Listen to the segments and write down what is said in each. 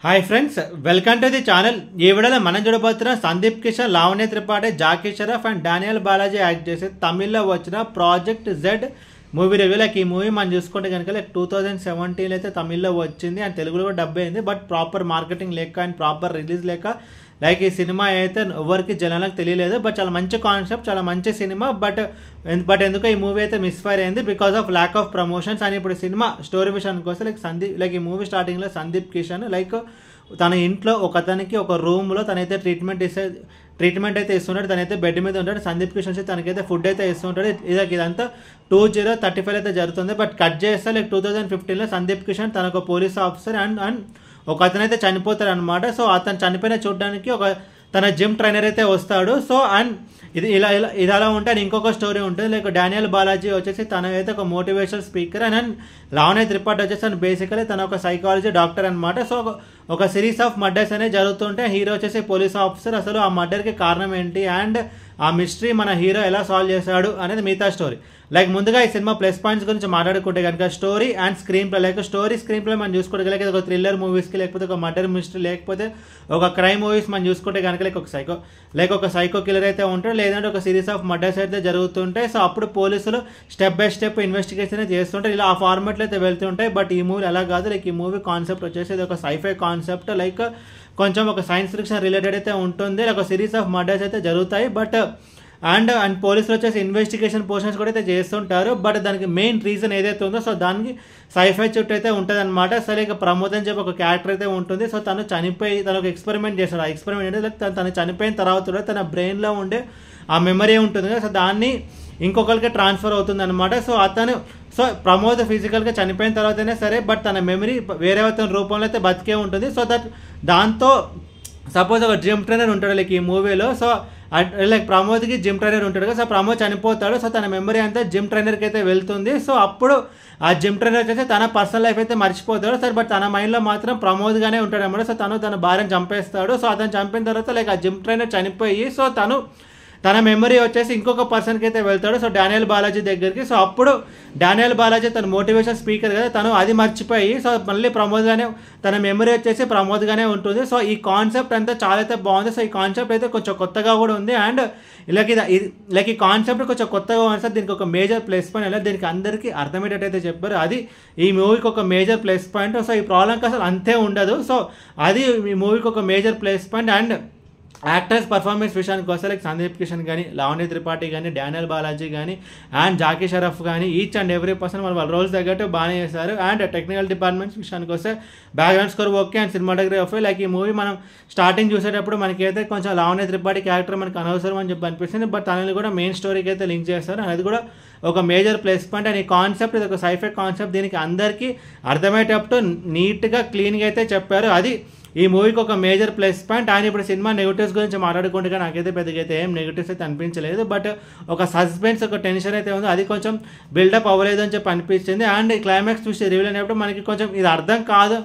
Hi friends, welcome to the channel. ఈ వీడియోలో మనం చూడబోతున్న సందీప్ కిషన్, లావణ్య త్రిపాఠి, జాకీ షరఫ్ అండ్ డానియల్ బాలాజీ యాక్ట్ చేసి తమిళ్లో వచ్చిన project Z movie review. Like ఈ మూవీ మనం చూసుకుంటే కనుక 2017 అయితే తమిళ్లో వచ్చింది అండ్ తెలుగులో కూడా డబ్ అయింది. బట్ ప్రాపర్ మార్కెటింగ్ లేక అండ్ ప్రాపర్ రిలీజ్ లేక లైక్ ఈ సినిమా అయితే ఎవరికి జనాలకు తెలియలేదు. బట్ చాలా మంచి కాన్సెప్ట్, చాలా మంచి సినిమా. బట్ ఎందుకో ఈ మూవీ అయితే మిస్ఫైర్ అయింది because of lack of promotions. And ఇప్పుడు సినిమా స్టోరీ విషయానికి వస్తే లైక్ ఈ మూవీ స్టార్టింగ్లో సందీప్ కిషన్ లైక్ తన ఇంట్లో ఒకతనికి ఒక రూమ్లో తనైతే ట్రీట్మెంట్ అయితే ఇస్తున్నాడు. తనైతే బెడ్ మీద ఉంటాడు. సందీప్ కిషన్ తనకైతే ఫుడ్ అయితే ఇస్తుంటాడు. ఇదంతా 2035 అయితే జరుగుతుంది. బట్ కట్ చేస్తే లైక్ 2015లో సందీప్ కిషన్ తనకు పోలీస్ ఆఫీసర్ అండ్ ఒక అతనైతే చనిపోతాడు అనమాట. సో అతను చనిపోయిన చూడడానికి తన జిమ్ ట్రైనర్ అయితే వస్తాడు. సో అండ్ ఇది అలా ఉంటే ఇంకొక స్టోరీ ఉంటుంది. లైక్ డానియల్ బాలాజీ వచ్చేసి తన అయితే ఒక motivational speaker and Lavanya Tripathi వచ్చేసి బేసికలీ తన ఒక సైకాలజీ డాక్టర్ అనమాట. సో ఒక సిరీస్ ఆఫ్ మర్డర్స్ అనేవి జరుగుతుంటే హీరో వచ్చేసి పోలీస్ ఆఫీసర్. అసలు ఆ మర్డర్కి కారణం ఏంటి అండ్ ఆ మిస్టరీ మన హీరో ఎలా సాల్వ్ చేశాడు అనేది మిగతా స్టోరీ. లైక్ ముందుగా ఈ సినిమా ప్లస్ పాయింట్స్ గురించి మాట్లాడుకుంటే కనుక story and screen play. Like screen play మనం చూసుకుంటే కనుక ఒక థ్రిల్లర్ మూవీస్కి, లేకపోతే ఒక మర్డర్ మిస్టరీ, లేకపోతే ఒక క్రైమ్ మూవీస్ మనం చూసుకుంటే కనుక ఒక సైకో కిల్లర్ అయితే ఉంటాడు, లేదంటే ఒక సిరీస్ ఆఫ్ మర్డర్స్ అయితే జరుగుతుంటాయి. సో అప్పుడు పోలీసులు స్టెప్ బై స్టెప్ ఇన్వెస్టిగేషన్ చేస్తుంటారు. ఇలా ఆ ఫార్మాట్లో అయితే వెళ్తుంటాయి. బట్ ఈ మూవీ అలా కాదు. లైక్ ఈ మూవీ కాన్సెప్ట్ వచ్చేసి ఇది ఒక సైఫై కాన్సెప్ట్. లైక్ కొంచెం ఒక సైన్స్ ఫిక్షన్ రిలేటెడ్ అయితే ఉంటుంది. లైక్ ఒక సిరీస్ ఆఫ్ మర్డర్స్ అయితే జరుగుతాయి. బట్ అండ్ పోలీసులు వచ్చేసి ఇన్వెస్టిగేషన్ పోర్షన్స్ కూడా అయితే చేస్తుంటారు. బట్ దానికి మెయిన్ రీజన్ ఏదైతే ఉందో సో దానికి సైఫై చుట్టూ అయితే ఉంటుంది అనమాట. సరే ఇక ప్రమోద్ అని చెప్పి ఒక క్యారెక్టర్ అయితే ఉంటుంది. సో తను చనిపోయి తను ఒక ఎక్స్పెరిమెంట్ చేస్తాడు. ఆ ఎక్స్పెరిమెంట్ అంటే లైక్ తను చనిపోయిన తర్వాత కూడా తన బ్రెయిన్లో ఉండే ఆ మెమరీ ఉంటుంది కదా, సో దాన్ని ఇంకొకరికి ట్రాన్స్ఫర్ అవుతుంది అనమాట. సో ప్రమోద్ ఫిజికల్గా చనిపోయిన తర్వాతనే సరే, బట్ తన మెమరీ వేరే అతని రూపంలో అయితే బతికే ఉంటుంది. సో దాంతో సపోజ్ ఒక జిమ్ ట్రైనర్ ఉంటాడు లైక్ ఈ మూవీలో. సో లైక్ ప్రమోద్కి జిమ్ ట్రైనర్ ఉంటాడు కదా, సో ప్రమోద్ చనిపోతాడు. సో తన మెమరీ అంతా జిమ్ ట్రైనర్కి అయితే వెళ్తుంది. సో అప్పుడు ఆ జిమ్ ట్రైనర్ వచ్చేసి తన పర్సనల్ లైఫ్ అయితే మర్చిపోతాడు. సరే బట్ తన మైండ్లో మాత్రం ప్రమోద్గానే ఉంటాడు అన్నమాట. సో తన భార్యను చంపేస్తాడు. సో అతను చంపిన తర్వాత లైక్ ఆ జిమ్ ట్రైనర్ చనిపోయి సో తన మెమరీ వచ్చేసి ఇంకొక పర్సన్కి అయితే వెళ్తాడు. సో డానియల్ బాలాజీ దగ్గరికి. సో అప్పుడు డానియల్ బాలాజీ తన మోటివేషన్ స్పీకర్ కదా, తను అది మర్చిపోయి సో మళ్ళీ ప్రమోద్గానే తన మెమరీ వచ్చేసి ప్రమోద్గానే ఉంటుంది. సో ఈ కాన్సెప్ట్ అంతా చాలా అయితే బాగుంది. సో ఈ కాన్సెప్ట్ అయితే కొంచెం కొత్తగా కూడా ఉంది. అండ్ లైక్ ఈ కాన్సెప్ట్ కొంచెం కొత్తగా ఉంది. దీనికి ఒక మేజర్ ప్లస్ పాయింట్ అలా దీనికి అందరికీ అర్థమయ్యేటట్టు అయితే చెప్పారు. అది ఈ మూవీకి ఒక మేజర్ ప్లస్ పాయింట్. సో ఈ ప్రాబ్లంకి అసలు అంతే ఉండదు. సో అది ఈ మూవీకి ఒక major plus point. And actors performance విషయానికి వస్తే లైక్ సందీప్ కిషన్ కానీ, లావణ్య త్రిపాఠి కానీ, డానియల్ బాలాజీ కానీ అండ్ జాకీ షరఫ్ కానీ ఈచ్ అండ్ ఎవ్రీ పర్సన్ వాళ్ళ రోల్స్ తగ్గట్టు బాగానే చేశారు. అండ్ టెక్నికల్ డిపార్ట్మెంట్స్ విషయానికి వస్తే background score okay and cinematography. Like ఈ మూవీ మనం స్టార్టింగ్ చూసేటప్పుడు మనకైతే కొంచెం లావణ్య త్రిపాఠి క్యారెక్టర్ మనకు అనవసరం అని చెప్పి అనిపిస్తుంది. బట్ తనని కూడా మెయిన్ స్టోరీకి అయితే లింక్ చేస్తారు. అది కూడా ఒక మేజర్ ప్లస్ పాయింట్. అండ్ ఈ కాన్సెప్ట్ ఇది ఒక సైఫై కాన్సెప్ట్. దీనికి అందరికీ అర్థమయ్యేటప్పుడు నీట్గా క్లీన్గా అయితే చెప్పారు. అది ఈ మూవీకి ఒక మేజర్ ప్లస్ పాయింట్. అండ్ ఇప్పుడు సినిమా నెగిటివ్స్ గురించి మాట్లాడుకుంటే నాకైతే పెద్దగా అయితే ఏం నెగిటివ్స్ అయితే అనిపించలేదు. బట్ ఒక సస్పెన్స్, ఒక టెన్షన్ అయితే ఉంది. అది కొంచెం బిల్డప్ అవ్వలేదు అని చెప్పి అనిపించింది. అండ్ ఈ క్లైమాక్స్ చూసి రివీల్ అయినప్పుడు మనకి కొంచెం ఇది అర్థం కాదు,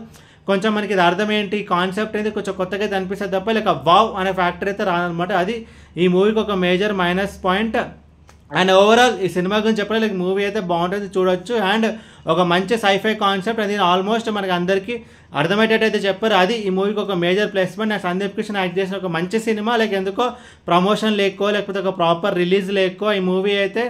కొంచెం మనకి ఇది అర్థం ఏంటి కాన్సెప్ట్ అనేది కొంచెం కొత్తగా అయితే అనిపిస్తుంది తప్ప లేక వావ్ అనే ఫ్యాక్టర్ అయితే రానమాట. అది ఈ మూవీకి ఒక major minus point. And overall ఈ సినిమా గురించి చెప్పాలి లైక్ మూవీ అయితే బాగుంటుంది, చూడొచ్చు. అండ్ ఒక మంచి సైఫై కాన్సెప్ట్. అది ఆల్మోస్ట్ మనకి అందరికీ అర్థమయ్యేటట్టు అయితే చెప్పారు. అది ఈ మూవీకి ఒక మేజర్ ప్లస్ పాయింట్. నాకు సందీప్ కిషన్ యాక్ట్ చేసిన ఒక మంచి సినిమా. లైక్ ఎందుకో ప్రమోషన్ లేకో లేకపోతే ఒక ప్రాపర్ రిలీజ్ లేకో ఈ మూవీ అయితే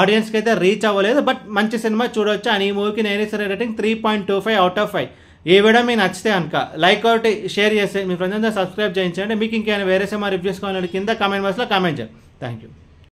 ఆడియన్స్కి అయితే రీచ్ అవ్వలేదు. బట్ మంచి సినిమా, చూడొచ్చు. అండ్ ఈ మూవీకి నేను ఇచ్చిన రేటింగ్ 3.25 అవుట్ ఆఫ్ 5. ఈ వీడియో మీకు నచ్చితే కనుక లైక్ ఒకటి షేర్ చేస్తే మీ ఫ్రెండ్స్ అంతా సబ్స్క్రైబ్ చేయించండి. మీకు ఇంకేమైనా వేరే సినిమా రివ్యూస్ కావాలంటే కింద కామెంట్ బాక్స్లో కామెంట్ చేయండి. Thank you.